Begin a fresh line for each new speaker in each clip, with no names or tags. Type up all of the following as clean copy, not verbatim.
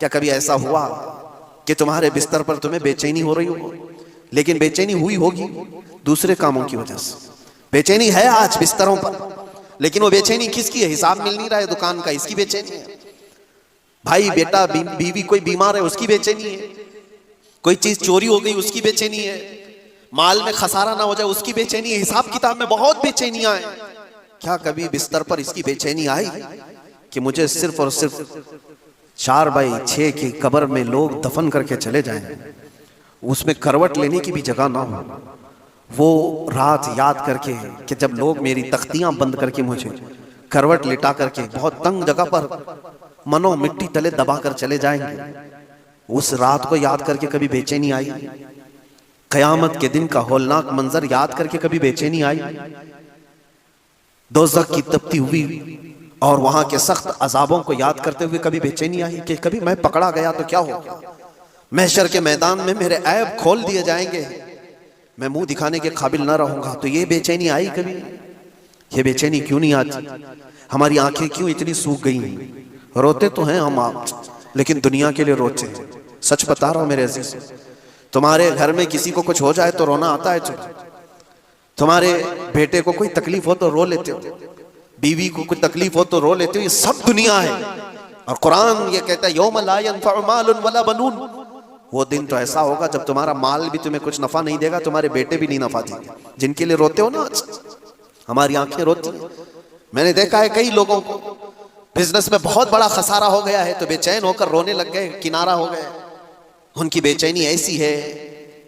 کیا کبھی ایسا ہوا کہ تمہارے بستر پر تمہیں بے چینی ہو رہی ہو؟ لیکن بے چینی ہوئی ہوگی دوسرے کاموں کی وجہ سے. بے چینی ہے آج بستروں پر، لیکن وہ بے چینی کس کی ہے؟ حساب مل نہیں رہا ہے دکان کا، اس کی بے چینی ہے. بھائی بیٹا بیوی کوئی بیمار ہے اس کی بے چینی ہے، کوئی چیز چوری ہو گئی اس کی بے چینی ہے، مال میں خسارہ نہ ہو جائے اس کی بے چینی ہے، حساب کتاب میں بہت بے چینیاں ہیں. کیا کبھی بستر پر اس کی بے چینی آئی کہ مجھے صرف اور صرف 4x6 کی قبر میں لوگ دفن کر کے چلے جائیں، اس میں کروٹ لینے کی بھی جگہ نہ ہو؟ وہ رات یاد کر کے کہ جب لوگ میری تختیاں بند کر کے مجھے کروٹ لٹا کر کے بہت تنگ جگہ پر منو مٹی تلے دبا کر چلے جائیں گے، اس رات کو یاد کر کے کبھی بے چینی آئی؟ قیامت کے دن کا ہولناک منظر یاد کر کے کبھی بے چینی آئی؟ دوزخ کی تپتی ہوئی اور وہاں کے سخت عذابوں کو یاد کرتے ہوئے کبھی بے چینی آئی کہ کبھی میں پکڑا گیا تو کیا ہوگا؟ محشر کے میدان میں میرے عیب کھول دیے جائیں گے، میں منہ دکھانے کے قابل نہ رہوں گا، تو یہ بے چینی آئی کبھی؟ یہ بے چینی کیوں نہیں آتی؟ ہماری آنکھیں کیوں اتنی سوکھ گئی ہیں؟ روتے تو ہیں ہم آپ، لیکن دنیا کے لیے روتے ہیں. سچ بتا رہا ہوں میرے عزیز، تمہارے گھر میں کسی کو کچھ ہو جائے تو رونا آتا ہے تمہارے بیٹے کو کوئی تکلیف ہو تو رو لیتے ہو، بیوی کو کوئی تکلیف ہو تو رو لیتے ہو. یہ سب دنیا ہے، اور قرآن یہ کہتا ہے یوم لا ينفع مال ولا بنون. وہ دن تو ایسا ہوگا جب تمہارا مال بھی تمہیں کچھ نفع نہیں دے گا، تمہارے بیٹے بھی نہیں نفع دیں گے. جن کے لیے روتے ہو نا آج، ہماری آنکھیں روتی ہیں. میں نے دیکھا ہے کئی لوگوں کو بزنس میں بہت بڑا خسارہ ہو گیا ہے تو بے چین ہو کر رونے لگ گئے، کنارہ ہو گئے. ان کی بے چینی ایسی ہے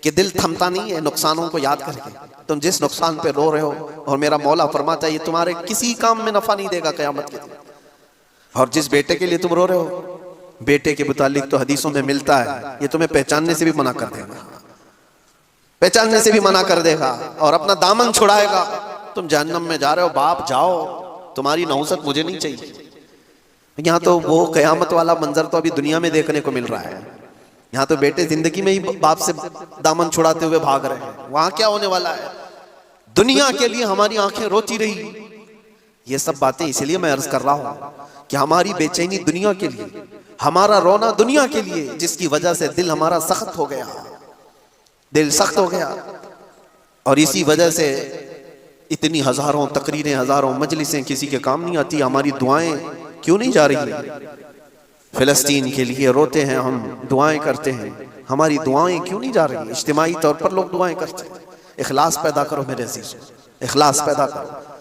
کہ دل تھمتا نہیں ہے نقصانوں کو یاد کر کے. تم جس نقصان پہ رو رہے ہو، اور میرا مولا فرماتا ہے یہ تمہارے کسی کام میں نفع نہیں دے گا قیامت کے دن. اور جس بیٹے کے لیے تم رو رہے ہو، بیٹے کے متعلق تو حدیثوں میں ملتا ہے یہ تمہیں پہچاننے سے بھی منع کر دے گا، پہچاننے سے بھی منع کر دے گا اور اپنا دامن چھڑائے گا. تم جہنم میں جا رہے ہو، باپ جاؤ، تمہاری نحوست مجھے نہیں چاہیے. یہاں تو وہ قیامت والا منظر تو ابھی دنیا میں دیکھنے کو مل رہا ہے. یہاں تو بیٹے زندگی میں ہی باپ سے دامن چھڑاتے ہوئے بھاگ رہے ہیں. وہاں کیا ہونے والا ہے؟ دنیا کے لیے ہماری آنکھیں روتی رہی. یہ سب باتیں اس لیے میں عرض کر رہا ہوں کہ ہماری بے چینی دنیا کے لیے، ہمارا رونا دنیا کے لیے، جس کی وجہ سے دل ہمارا سخت ہو گیا، دل سخت ہو گیا. اور اسی وجہ سے اتنی ہزاروں تقریریں، ہزاروں مجلسیں کسی کے کام نہیں آتی. ہماری دعائیں کیوں نہیں جا رہی ہیں؟ فلسطین کے لیے روتے ہیں ہم، دعائیں کرتے ہیں، ہماری دعائیں کیوں نہیں جا رہی؟ اجتماعی طور پر لوگ دعائیں کرتے ہیں. اخلاص پیدا کرو میرے عزیز، اخلاص پیدا کرو.